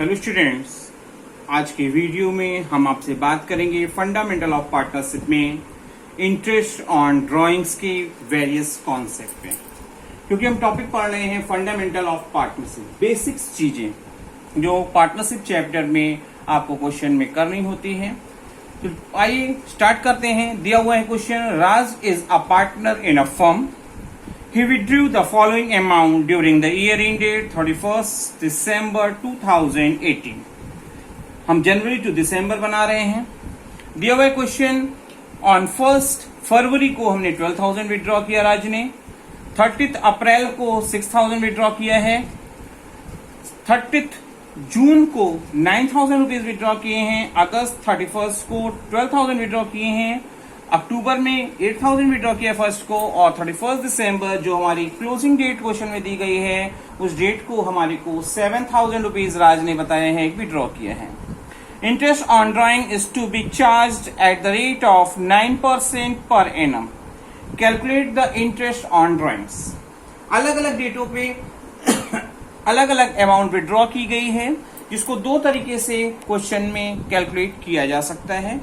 Hello students, आज के video में हम आपसे बात करेंगे फंडामेंटल ऑफ पार्टनरशिप में इंटरेस्ट ऑन ड्राइंग्स के वेरियस कॉन्सेप्ट पे, क्योंकि हम टॉपिक पढ़ रहे हैं फंडामेंटल ऑफ पार्टनरशिप, बेसिक्स चीजें जो पार्टनरशिप चैप्टर में आपको क्वेश्चन में करनी होती है। तो आइए स्टार्ट करते हैं। दिया हुआ है question, Raj is a partner in a firm. He withdrew the following amount during the year ended 31st December 2018. हम जनवरी टू दिसंबर बना रहे हैं। दिया हुआ क्वेश्चन, ऑन 1st फरवरी को हमने 12,000 विड्रॉ किया राज ने, 30th अप्रैल को 6,000 विड्रॉ किया है, 30th जून को 9,000 रुपीज विड्रॉ किए हैं, अगस्त 31st को 12,000 विड्रॉ किए हैं, अक्टूबर में 8,000 विड्रॉ किया फर्स्ट को, और 31st दिसंबर जो हमारी क्लोजिंग डेट क्वेश्चन में दी गई है उस डेट को हमारे को 7,000 रुपीज राज ने बताया है विड्रॉ किया है। Interest on drawing is to be charged at the rate of 9% per annum. Calculate the interest on drawings. अलग अलग डेटों पे अलग अलग अमाउंट विड्रॉ की गई है, जिसको दो तरीके से क्वेश्चन में कैलकुलेट किया जा सकता है।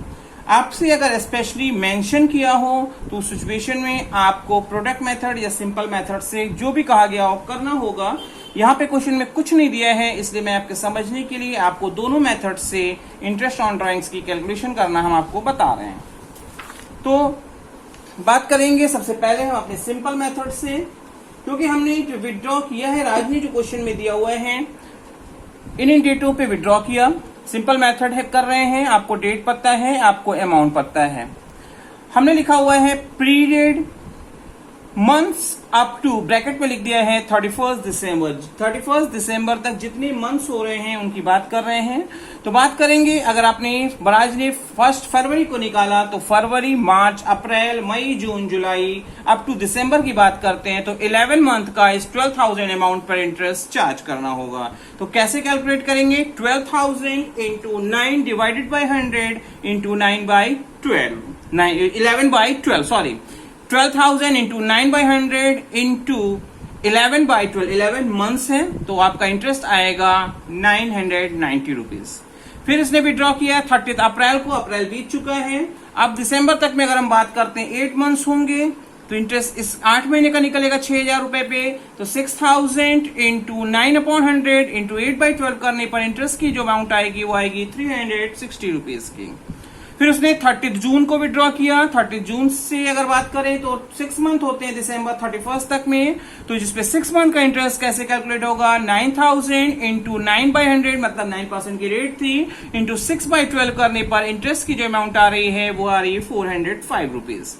आपसे अगर स्पेशली मेंशन किया हो तो उस सिचुएशन में आपको प्रोडक्ट मेथड या सिंपल मेथड से जो भी कहा गया हो करना होगा। यहाँ पे क्वेश्चन में कुछ नहीं दिया है, इसलिए मैं आपके समझने के लिए आपको दोनों मेथड से इंटरेस्ट ऑन ड्राइंग्स की कैलकुलेशन करना हम आपको बता रहे हैं। तो बात करेंगे सबसे पहले हम अपने सिंपल मेथड से, क्योंकि हमने जो विड्रॉ किया है राज ने जो क्वेश्चन में दिया हुआ है इन डेटों पे विड्रॉ किया। सिंपल मेथड है कर रहे हैं, आपको डेट पता है, आपको अमाउंट पता है। हमने लिखा हुआ है period months up to, bracket में लिख दिया है 31st दिसंबर। 31st दिसंबर तक जितने मंथ्स हो रहे हैं उनकी बात कर रहे हैं। तो बात करेंगे, अगर आपने बराज ने 1st फरवरी को निकाला तो फरवरी, मार्च, अप्रैल, मई, जून, जुलाई अप टू दिसंबर की बात करते हैं तो 11 मंथ का इस 12,000 अमाउंट पर इंटरेस्ट चार्ज करना होगा। तो कैसे कैलकुलेट करेंगे? 12,000 into 9 divided by 100 into 11/12 sorry 12,000 into 9/100 into 11/12, 11 months है तो आपका इंटरेस्ट आएगा 990 रुपीज। फिर इसने विड्रॉ किया 30th अप्रैल को, अप्रैल बीत चुका है। अब दिसंबर तक में अगर हम बात करते हैं 8 मंथ्स होंगे तो इंटरेस्ट इस 8 महीने का निकलेगा 6,000 रुपए पे। तो 6,000 इंटू 9/100 इंटू 8/12 करने पर इंटरेस्ट की जो अमाउंट आएगी वो आएगी 360 रुपीज की। फिर उसने 30 जून को विड्रॉ किया। 30 जून से अगर बात करें तो 6 मंथ होते हैं दिसंबर 31st तक में, तो जिसपे 6 मंथ का इंटरेस्ट कैसे कैलकुलेट होगा? 9,000 इंटू 9/100 मतलब 9% की रेट थी, इंटू 6/12 करने पर इंटरेस्ट की जो अमाउंट आ रही है वो आ रही है 405 रुपीज।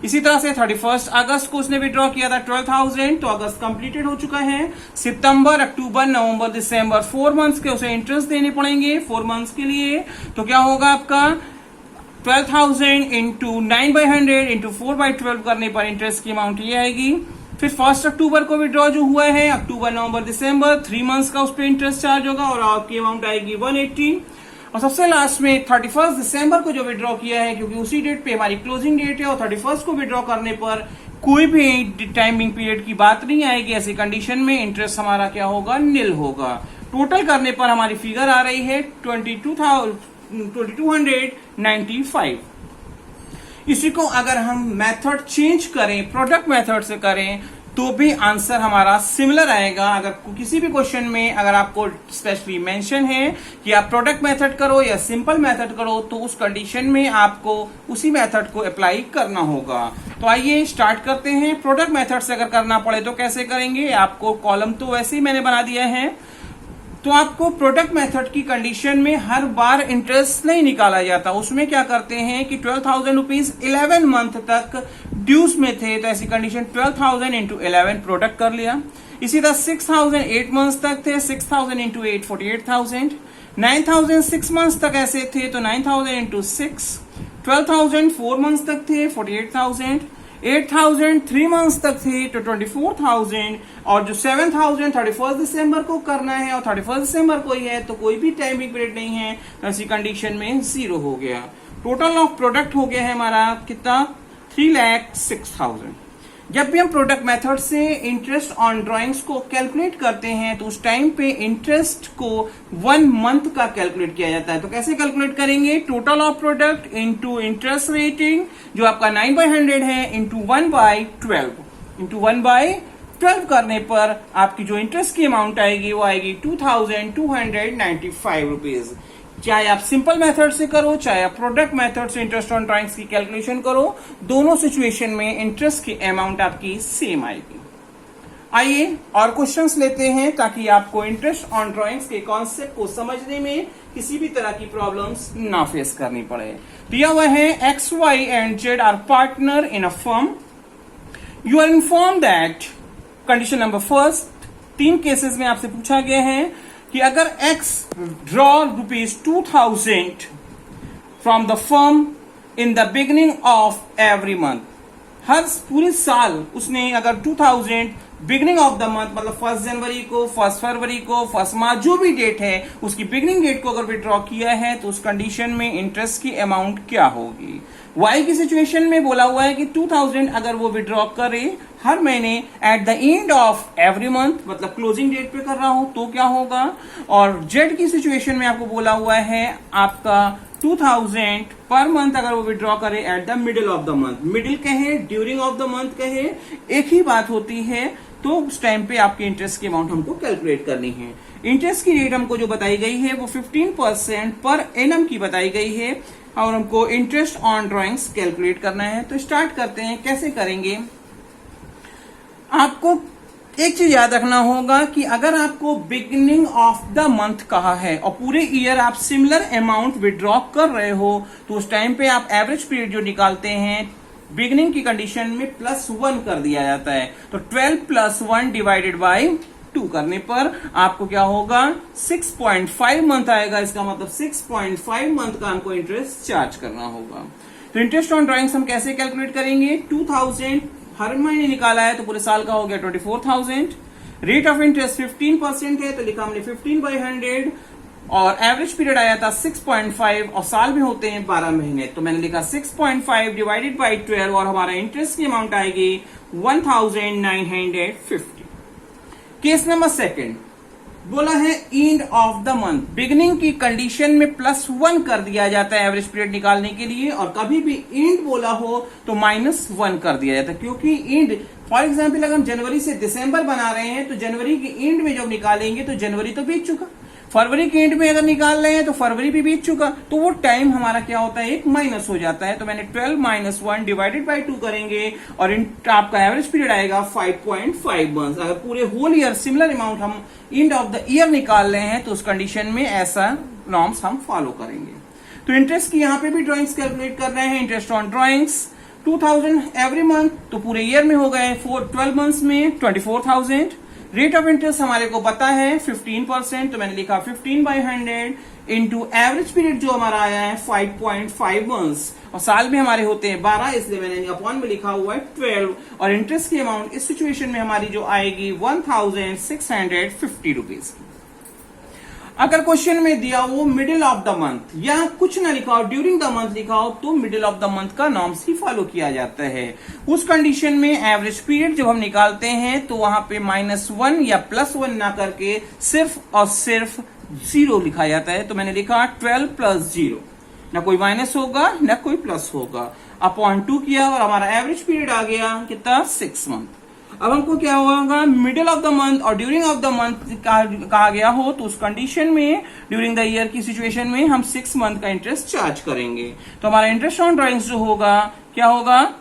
इसी तरह से 31st अगस्त को उसने विड्रॉ किया था 12,000, तो अगस्त कंप्लीटेड हो चुका है। सितंबर, अक्टूबर, नवंबर, दिसंबर 4 मंथ्स के उसे इंटरेस्ट देने पड़ेंगे 4 मंथ्स के लिए। तो क्या होगा आपका 12,000 इंटू 9/100 इंटू 4/12 करने पर इंटरेस्ट की अमाउंट ये आएगी। फिर 1st अक्टूबर को विड्रॉ जो हुआ है, अक्टूबर, नवंबर, दिसंबर 3 मंथ्स का उस पर इंटरेस्ट चार्ज होगा और आपकी अमाउंट आएगी 180। और सबसे लास्ट में 31st दिसंबर को जो विड्रॉ किया है, क्योंकि उसी डेट पे हमारी क्लोजिंग डेट है और 31st को विड्रॉ करने पर कोई भी टाइमिंग पीरियड की बात नहीं आएगी। ऐसी कंडीशन में इंटरेस्ट हमारा क्या होगा? नील होगा। टोटल करने पर हमारी फिगर आ रही है 2295। इसी को अगर हम मेथड चेंज करें, प्रोडक्ट मेथड से करें, तो भी आंसर हमारा सिमिलर आएगा। अगर किसी भी क्वेश्चन में अगर आपको स्पेशली मेंशन है कि आप प्रोडक्ट मेथड करो या सिंपल मेथड करो, तो उस कंडीशन में आपको उसी मेथड को अप्लाई करना होगा। तो आइए स्टार्ट करते हैं। प्रोडक्ट मेथड से अगर करना पड़े तो कैसे करेंगे? आपको कॉलम तो वैसे ही मैंने बना दिया है, तो आपको प्रोडक्ट मेथड की कंडीशन में हर बार इंटरेस्ट नहीं निकाला जाता। उसमें क्या करते हैं कि 12,000 रुपीज 11 मंथ तक ड्यूज में थे, तो ऐसी कंडीशन 12,000 इंटू 11 प्रोडक्ट कर लिया। इसी तरह 6,000 8 मंथ्स तक थे, 6,000 इंटू 8 48,000। 9,000 6 मंथ्स तक ऐसे थे तो 9,000 इंटू 6। 12,000 4 मंथ्स तक थे 48,000। 8,000 3 मंथ्स तक थे तो 24,000। और जो 7,000 31st दिसंबर को करना है और 31st दिसंबर को ही है तो कोई भी टाइमिंग पीरियड नहीं है, तो ऐसी कंडीशन में 0 हो गया। टोटल ऑफ प्रोडक्ट हो गया है हमारा कितना? 3,06,000। जब भी हम प्रोडक्ट मेथड से इंटरेस्ट ऑन ड्राइंग्स को कैलकुलेट करते हैं तो उस टाइम पे इंटरेस्ट को 1 मंथ का कैलकुलेट किया जाता है। तो कैसे कैलकुलेट करेंगे? Total of product into interest rating जो आपका 9/100 है इंटू 1/12 इंटू 1/12 करने पर आपकी जो इंटरेस्ट की अमाउंट आएगी वो आएगी 2295 रुपीज। चाहे आप सिंपल मेथड से करो चाहे आप प्रोडक्ट मेथड से इंटरेस्ट ऑन ड्राइंग्स की कैलकुलेशन करो, दोनों सिचुएशन में इंटरेस्ट की अमाउंट आपकी सेम आएगी। आइए और क्वेश्चंस लेते हैं ताकि आपको इंटरेस्ट ऑन ड्राइंग्स के कॉन्सेप्ट को समझने में किसी भी तरह की प्रॉब्लम्स ना फेस करनी पड़े। दिया हुआ है X Y and Z are partner in a firm. You are inform that condition number first, 3 cases में आपसे पूछा गया है कि अगर X draw ₹2000 from the firm in the beginning of every month, हर पूरे साल उसने अगर 2000 बिगिनिंग ऑफ द मंथ मतलब 1 जनवरी को, 1 फरवरी को, 1 मार्च जो भी डेट है उसकी बिगिनिंग डेट को अगर विड्रॉ किया है तो उस कंडीशन में इंटरेस्ट की अमाउंट क्या होगी? वाई की सिचुएशन में बोला हुआ है कि 2000 अगर वो विड्रॉ करे हर महीने at the end of every month मतलब क्लोजिंग डेट पे कर रहा हो तो क्या होगा? और जेड की सिचुएशन में आपको बोला हुआ है आपका 2000 पर मंथ अगर वो विड्रॉ करे at the middle of the month, middle कहे ड्यूरिंग ऑफ द मंथ कहे एक ही बात होती है, तो उस टाइम पे आपके इंटरेस्ट की अमाउंट हमको कैलकुलेट करनी है। इंटरेस्ट की रेट हमको जो बताई गई है वो 15% पर एनम की बताई गई है और हमको इंटरेस्ट ऑन ड्राइंग्स कैलकुलेट करना है। तो स्टार्ट करते हैं, कैसे करेंगे? आपको एक चीज याद रखना होगा कि अगर आपको बिगिनिंग ऑफ द मंथ कहा है और पूरे ईयर आप सिमिलर अमाउंट विड्रॉ कर रहे हो तो उस टाइम पे आप एवरेज पीरियड जो निकालते हैं बिगिनिंग की कंडीशन में +1 कर दिया जाता है। तो 12 + 1 डिवाइडेड बाय 2 करने पर आपको क्या होगा? 6.5 मंथ आएगा। इसका मतलब 6.5 मंथ का हमको इंटरेस्ट चार्ज करना होगा। तो इंटरेस्ट ऑन ड्राइंग्स हम कैसे कैलकुलेट करेंगे? 2000 हर महीने निकाला है तो पूरे साल का हो गया 24,000। रेट ऑफ इंटरेस्ट 15% है तो लिखा हमने 15/100 और एवरेज पीरियड आया था 6.5 और साल में होते हैं 12 महीने तो मैंने लिखा 6.5 डिवाइडेड बाई 12 और हमारा इंटरेस्ट की अमाउंट आएगी 1950। केस नंबर सेकंड बोला है end of the month, beginning की कंडीशन में +1 कर दिया जाता है एवरेज पीरियड निकालने के लिए और कभी भी एंड बोला हो तो -1 कर दिया जाता है क्योंकि एंड फॉर एग्जाम्पल अगर हम जनवरी से दिसंबर बना रहे हैं तो जनवरी के एंड में जब निकालेंगे तो जनवरी तो बीत चुका, फरवरी के एंड में अगर निकाल रहे हैं तो फरवरी भी बीत चुका, तो वो टाइम हमारा क्या होता है? एक माइनस हो जाता है। तो मैंने 12 - 1 डिवाइडेड बाई 2 करेंगे और आपका एवरेज पीरियड आएगा 5.5 मंथ। अगर पूरे होल ईयर सिमिलर अमाउंट हम एंड ऑफ द ईयर निकाल रहे हैं तो उस कंडीशन में ऐसा नॉर्म्स हम फॉलो करेंगे। तो इंटरेस्ट की यहाँ पे भी ड्राइंग्स कैलकुलेट कर रहे हैं। Interest on drawings 2000 every month तो पूरे ईयर में हो गए 12 मंथ्स में 24,000। रेट ऑफ इंटरेस्ट हमारे को पता है 15% तो मैंने लिखा 15/100 इंटू एवरेज पीरियड जो हमारा आया है 5.5 मंथ्स और साल में हमारे होते हैं 12 इसलिए मैंने अपॉन में लिखा हुआ है 12 और इंटरेस्ट की अमाउंट इस सिचुएशन में हमारी जो आएगी 1650 रुपीज। अगर क्वेश्चन में दिया हो मिडिल ऑफ द मंथ या कुछ ना लिखा हो ड्यूरिंग द मंथ लिखा हो तो मिडिल ऑफ द मंथ का नॉर्म्स ही फॉलो किया जाता है। उस कंडीशन में एवरेज पीरियड जब हम निकालते हैं तो वहां पे -1 या +1 ना करके सिर्फ और सिर्फ 0 लिखा जाता है। तो मैंने लिखा 12 + 0, ना कोई माइनस होगा ना कोई प्लस होगा, अपॉन 2 किया और हमारा एवरेज पीरियड आ गया कितना? 6 मंथ। अब हमको क्या होगा? मिडिल ऑफ द मंथ और ड्यूरिंग ऑफ द मंथ कहा गया हो तो उस कंडीशन में ड्यूरिंग द ईयर की सिचुएशन में हम 6 मंथ का इंटरेस्ट चार्ज करेंगे। तो हमारा इंटरेस्ट ऑन ड्राइंग्स जो होगा क्या होगा?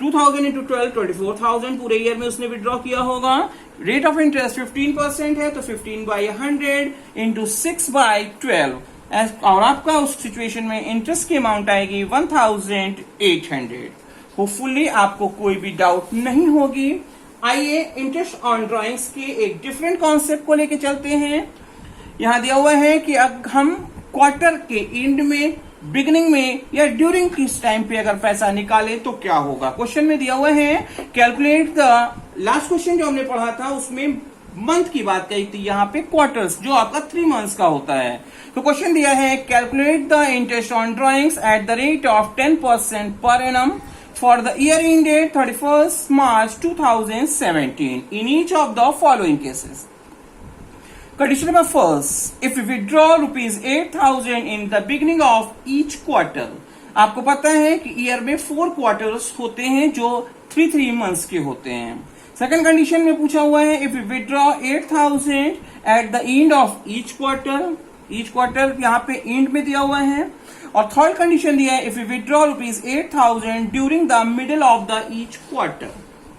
2000 × 12 24,000 पूरे ईयर में उसने विड्रॉ किया होगा। रेट ऑफ इंटरेस्ट 15% है तो 15/100 इंटू 6/12 और आपका उस सिचुएशन में इंटरेस्ट की अमाउंट आएगी 1800। होपफुली आपको कोई भी डाउट नहीं होगी। आइए इंटरेस्ट ऑन ड्राइंग्स के एक डिफरेंट कॉन्सेप्ट को लेके चलते हैं। यहां दिया हुआ है कि अब हम क्वार्टर के एंड में, बिगिनिंग में या ड्यूरिंग किस टाइम पे अगर पैसा निकाले तो क्या होगा। क्वेश्चन में दिया हुआ है कैलकुलेट द, लास्ट क्वेश्चन जो हमने पढ़ा था उसमें मंथ की बात कही थी, यहाँ पे क्वार्टर्स जो आपका 3 मंथ्स का होता है। तो क्वेश्चन दिया है calculate the interest on drawings eight the rate of 10% per annum for the year ended 31st March 2017 in each of the following cases. Condition number first, if we withdraw rupees 8,000 in the beginning of each quarter. आपको पता है कि year में 4 quarters होते हैं जो 3 months के होते हैं. सेकंड कंडीशन में पूछा हुआ है if you withdraw 8,000 at the end of each quarter यहाँ पे एंड में दिया हुआ है. और थर्ड कंडीशन दिया है if you withdraw rupees 8,000 during the middle of the each quarter.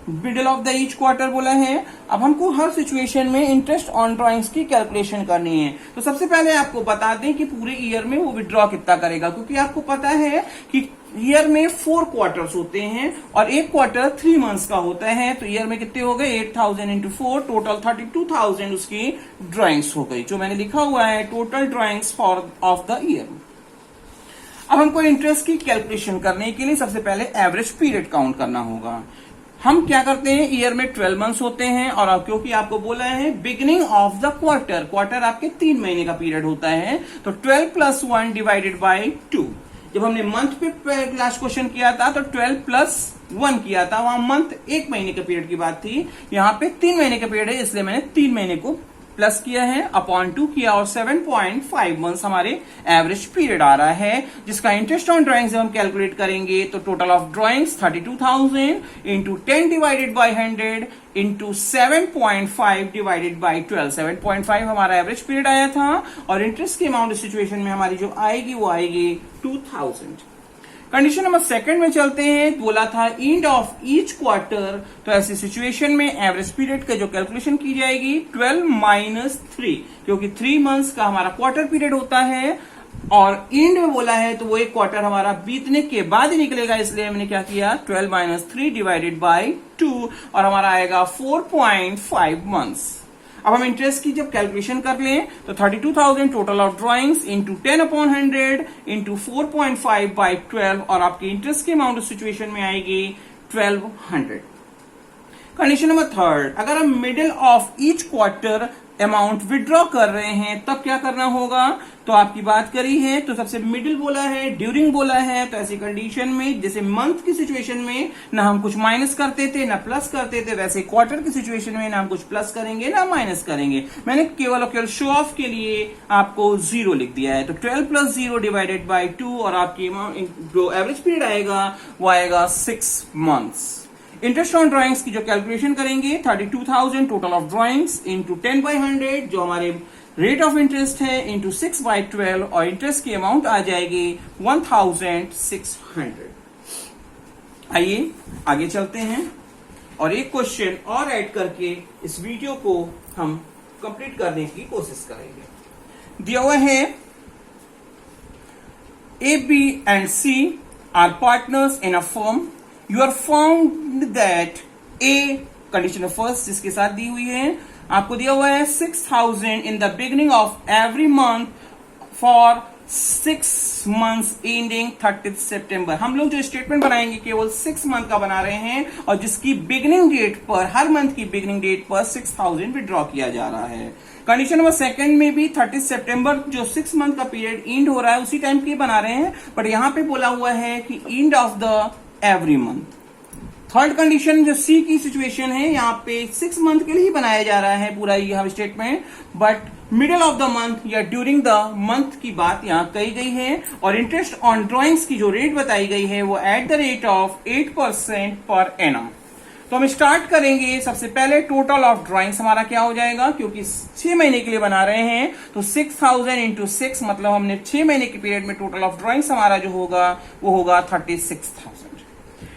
Middle of the each quarter बोला है. अब हमको हर सिचुएशन में इंटरेस्ट ऑन ड्रॉइंग्स की कैलकुलेशन करनी है. तो सबसे पहले आपको बता दें कि पूरे ईयर में वो विथड्रॉ कितना करेगा, क्योंकि आपको पता है कि ईयर में 4 क्वार्टर्स होते हैं और एक क्वार्टर 3 मंथ्स का होता है. तो ईयर में कितने हो गए 8,000 इंटू 4, टोटल 32,000 उसकी ड्रॉइंग्स हो गई, जो मैंने लिखा हुआ है total drawings for of the year. अब हमको इंटरेस्ट की कैलकुलेशन करने के लिए सबसे पहले एवरेज पीरियड काउंट करना होगा. हम क्या करते हैं, ईयर में 12 मंथ्स होते हैं और अब क्योंकि आपको बोला है बिगिनिंग ऑफ द क्वार्टर आपके 3 महीने का पीरियड होता है, तो 12 + 1 डिवाइडेड बाई 2. जब हमने मंथ पे लास्ट क्वेश्चन किया था तो 12 + 1 किया था, वहां मंथ 1 महीने के पीरियड की बात थी. यहाँ पे 3 महीने का पीरियड है, इसलिए मैंने 3 महीने को प्लस किया है, अपॉन 2 किया और 7.5 मंथ्स हमारे एवरेज पीरियड आ रहा है, जिसका इंटरेस्ट ऑन ड्रॉइंग्स हम कैलकुलेट करेंगे तो total of drawings 32,000 into 10 divided by 100 into 7.5 divided by 12. 7.5 हमारा एवरेज पीरियड आया था और इंटरेस्ट की अमाउंट इस सिचुएशन में हमारी जो आएगी वो आएगी 2,000. कंडीशन नंबर सेकंड में चलते हैं. बोला था एंड ऑफ ईच क्वार्टर, तो ऐसी सिचुएशन में एवरेज पीरियड का जो कैलकुलेशन की जाएगी 12 - 3, क्योंकि 3 मंथ्स का हमारा क्वार्टर पीरियड होता है और एंड में बोला है तो वो एक क्वार्टर हमारा बीतने के बाद ही निकलेगा, इसलिए हमने क्या किया 12 - 3 डिवाइडेड बाई 2 और हमारा आएगा 4.5 मंथ्स. अब हम इंटरेस्ट की जब कैलकुलेशन कर लें तो 32,000 total of drawings into 10/100 into 4.5 by 12 और आपकी इंटरेस्ट की अमाउंट उस सिचुएशन में आएगी 1200. कंडीशन नंबर थर्ड, अगर हम middle of each quarter amount withdraw कर रहे हैं तब क्या करना होगा. तो आपकी बात करी है तो सबसे मिडिल बोला है, ड्यूरिंग बोला है, तो ऐसी कंडीशन में जैसे मंथ की सिचुएशन में ना हम कुछ माइनस करते थे ना प्लस करते थे, वैसे क्वार्टर की सिचुएशन में ना हम कुछ प्लस करेंगे ना माइनस करेंगे. मैंने केवल और केवल शो ऑफ के लिए आपको 0 लिख दिया है. तो 12 + 0 डिवाइडेड बाई 2 और आपकी जो एवरेज पीरियड आएगा वो आएगा 6 मंथ्स. इंटरेस्ट ऑन ड्रॉइंग्स की जो कैलकुलेशन करेंगे 32,000 टोटल ऑफ ड्रॉइंग्स इंटू 10/100 जो हमारे रेट ऑफ इंटरेस्ट है इंटू 6/12 और इंटरेस्ट की अमाउंट आ जाएगी 1,600. आइए आगे चलते हैं और एक क्वेश्चन और ऐड करके इस वीडियो को हम कंप्लीट करने की कोशिश करेंगे. दिया हुआ है A, B and C are partners in a firm. You are found that A condition first जिसके साथ दी हुई है, आपको दिया हुआ है 6,000 इन the beginning of every month for 6 months ending 30 सितंबर. हम लोग जो स्टेटमेंट बनाएंगे केवल 6 मंथ का बना रहे हैं और जिसकी बिगिनिंग डेट पर हर मंथ की बिगिनिंग डेट पर 6,000 विड्रॉ किया जा रहा है. कंडीशन नंबर सेकंड में भी 30 सितंबर जो 6 मंथ का पीरियड एंड हो रहा है उसी टाइम के बना रहे हैं, बट यहां पे बोला हुआ है कि end of the every month. Third condition जो सी की सिचुएशन है, यहाँ पे 6 मंथ के लिए ही बनाया जा रहा है पूरा यह statement, but middle of the month या ड्यूरिंग द मंथ की बात यहाँ कही गई है और इंटरेस्ट ऑन ड्रॉइंग्स की जो रेट बताई गई है वो eight the rate of 8% per annum. तो हम स्टार्ट करेंगे. सबसे पहले टोटल ऑफ ड्रॉइंग्स हमारा क्या हो जाएगा, क्योंकि 6 महीने के लिए बना रहे हैं तो 6,000 इंटू 6 मतलब हमने 6 महीने के पीरियड में टोटल ऑफ ड्रॉइंग्स हमारा जो होगा वो होगा 36,000.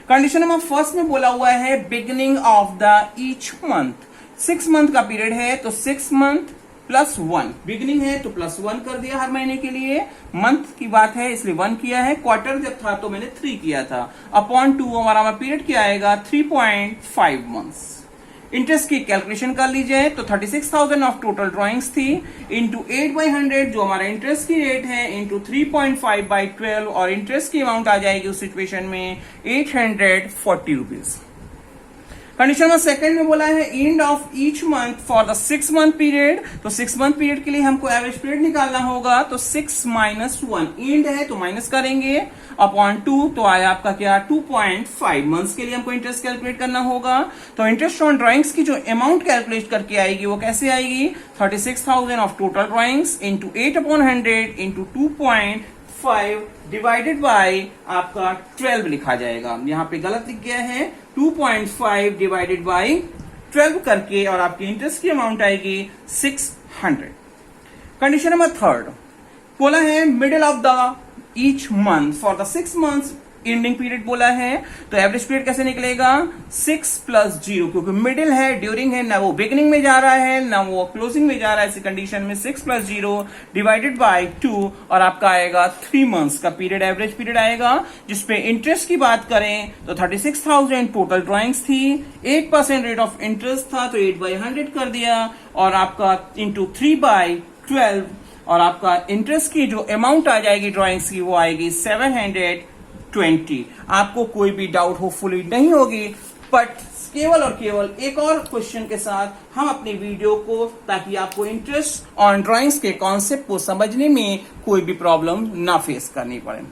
कंडीशन नंबर फर्स्ट में बोला हुआ है beginning of the each month. 6 month का पीरियड है तो 6 मंथ प्लस 1, बिगिनिंग है तो +1 कर दिया हर महीने के लिए, मंथ की बात है इसलिए 1 किया है, क्वार्टर जब था तो मैंने 3 किया था, अपॉन 2 हमारा पीरियड क्या आएगा 3.5 मंथ्स. इंटरेस्ट की कैलकुलेशन कर लीजिए तो 36,000 ऑफ टोटल ड्रॉइंग्स थी इंटू 8/100 जो हमारा इंटरेस्ट की रेट है इंटू 3.5/12 और इंटरेस्ट की अमाउंट आ जाएगी उस सिचुएशन में 840 रुपीज. कंडीशन नंबर सेकंड में बोला है end of each month for the 6 month period. तो 6 मंथ पीरियड के लिए हमको एवरेज पीरियड निकालना होगा, तो 6 माइनस 1 एंड है तो माइनस करेंगे अपॉन 2, तो आया आपका क्या 2.5 मंथ्स के लिए हमको इंटरेस्ट कैलकुलेट करना होगा। तो इंटरेस्ट ऑन ड्राइंग्स की जो अमाउंट कैलकुलेट करके आएगी वो कैसे आएगी, 36,000 of total drawings into 8/100 into 2.5 divided by आपका 12 लिखा जाएगा। यहाँ पे गलत लिख गया है, 2.5 डिवाइडेड बाय 12 करके, और आपकी इंटरेस्ट की अमाउंट आएगी 600। कंडीशन नंबर थर्ड बोला है middle of the each month for the 6 months ending period बोला है। तो एवरेज पीरियड कैसे निकलेगा, 6 + 0, क्योंकि मिडिल है, ड्यूरिंग है, ना वो बिगिनिंग में जा रहा है ना वो क्लोजिंग में जा रहा है। इसी कंडीशन में 6 + 0 डिवाइडेड बाय 2, और आपका आएगा 3 मंथ्स का पीरियड, एवरेज पीरियड आएगा। जिसपे इंटरेस्ट की बात करें तो 36,000 टोटल ड्राइंग्स थी, 8% रेट ऑफ इंटरेस्ट था, तो 8/100 कर दिया, और आपका इंटू 3/12, और आपका इंटरेस्ट की जो अमाउंट आ जाएगी ड्राइंग्स की वो आएगी 720। आपको कोई भी डाउट होपफुली नहीं होगी, बट केवल और केवल एक और क्वेश्चन के साथ हम अपनी वीडियो को, ताकि आपको इंटरेस्ट ऑन ड्राइंग्स के कॉन्सेप्ट को समझने में कोई भी प्रॉब्लम ना फेस करनी पड़े।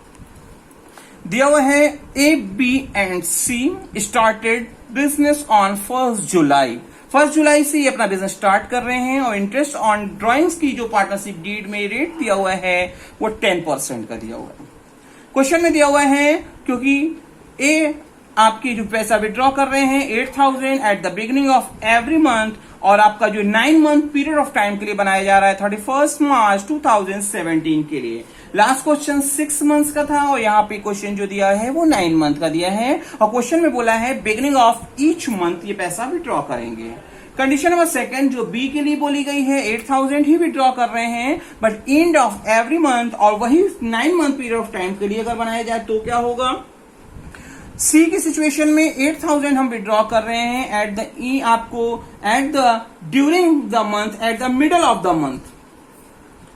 दिया हुआ है A, B and C started business on 1 जुलाई। 1 जुलाई से ये अपना बिजनेस स्टार्ट कर रहे हैं, और इंटरेस्ट ऑन ड्राइंग्स की जो पार्टनरशिप डीड में रेट दिया हुआ है वो 10% का दिया हुआ है। क्वेश्चन में दिया हुआ है क्योंकि ए आपकी जो पैसा विड्रॉ कर रहे हैं 8,000 at the beginning of every month, और आपका जो 9 मंथ पीरियड ऑफ टाइम के लिए बनाया जा रहा है 31 मार्च 2017 के लिए। लास्ट क्वेश्चन 6 मंथ्स का था, और यहाँ पे क्वेश्चन जो दिया है वो 9 मंथ का दिया है, और क्वेश्चन में बोला है बिगिनिंग ऑफ ईच मंथ ये पैसा विड्रॉ करेंगे। कंडीशन नंबर सेकंड जो बी के लिए बोली गई है 8,000 ही विड्रॉ कर रहे हैं, but end of every month, और वही 9 मंथ पीरियड ऑफ टाइम के लिए अगर बनाया जाए तो क्या होगा। सी की सिचुएशन में 8,000 हम विड्रॉ कर रहे हैं एट द आपको at the during the month, at the middle of the month,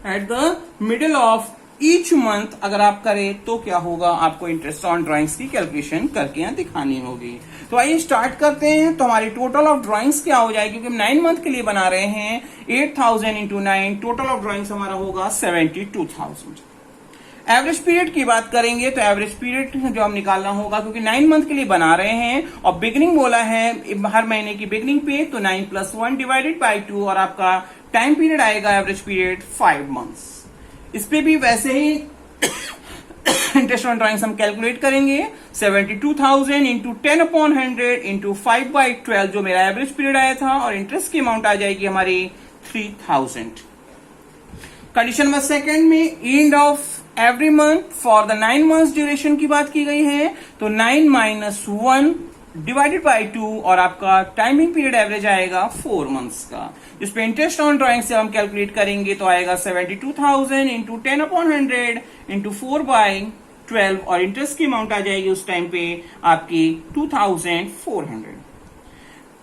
at the middle of each month अगर आप करें तो क्या होगा, आपको इंटरेस्ट ऑन ड्राइंग्स की कैलकुलेशन करके यहाँ दिखानी होगी। तो आइए स्टार्ट करते हैं। तो हमारी टोटल ऑफ ड्राइंग्स क्या हो जाएगी, क्योंकि हम 9 मंथ के लिए बना रहे हैं, 8,000 इंटू 9, टोटल ऑफ ड्राइंग्स हमारा होगा 72,000। एवरेज पीरियड की बात करेंगे तो एवरेज पीरियड जो हम निकालना होगा, क्योंकि 9 मंथ के लिए बना रहे हैं, और बिगिनिंग बोला है हर महीने की बिगिनिंग पे, तो 9 + 1 डिवाइडेड बाय 2, और आपका टाइम पीरियड आएगा एवरेज पीरियड 5 मंथ्स। इस पे भी वैसे ही इंटरेस्ट ऑन ड्राइंग्स हम कैलकुलेट करेंगे, 72,000 इंटू 10/100 इंटू 5/12 जो मेरा एवरेज पीरियड आया था, और इंटरेस्ट की अमाउंट आ जाएगी हमारी 3,000। कंडीशन नंबर सेकंड में end of every month for the 9 months duration की बात की गई है, तो 9 - 1 डिवाइडेड बाय 2, और आपका टाइमिंग पीरियड एवरेज आएगा 4 मंथ्स का। जिस पे इंटरेस्ट ऑन ड्राइंग से हम कैलकुलेट करेंगे तो आएगा 72,000 इंटू 10/100 इंटू 4/12, और इंटरेस्ट की अमाउंट आ जाएगी उस टाइम पे आपकी 2,400।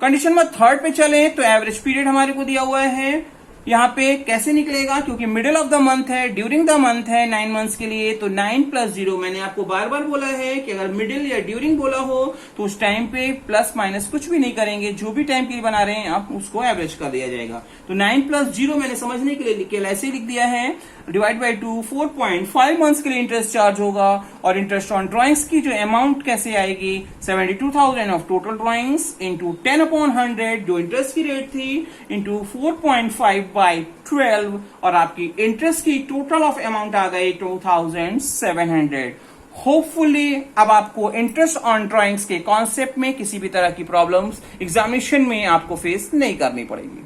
कंडीशन नंबर थर्ड पे चले तो एवरेज पीरियड हमारे को दिया हुआ है, यहाँ पे कैसे निकलेगा, क्योंकि मिडिल ऑफ द मंथ है, ड्यूरिंग द मंथ है 9 मंथ्स के लिए, तो 9 + 0, मैंने आपको बार बार बोला है कि अगर मिडिल या ड्यूरिंग बोला हो तो उस टाइम पे प्लस माइनस कुछ भी नहीं करेंगे, जो भी टाइम के लिए बना रहे हैं आप उसको एवरेज कर दिया जाएगा। तो 9 + 0 मैंने समझने के लिए केवल ऐसे ही लिख दिया है, डिवाइड बाय 2, 4.5 मंथ्स के लिए इंटरेस्ट चार्ज होगा, और इंटरेस्ट ऑन ड्राइंग्स की जो अमाउंट कैसे आएगी, 72,000 ऑफ टोटल ड्राइंग्स इंटू 10/100 जो इंटरेस्ट की रेट थी, इंटू 4.5/12, और आपकी इंटरेस्ट की टोटल ऑफ अमाउंट आ गई 2,700। होपफुली अब आपको इंटरेस्ट ऑन ड्राइंग्स के कॉन्सेप्ट में किसी भी तरह की प्रॉब्लम्स एग्जामिनेशन में आपको फेस नहीं करनी पड़ेगी।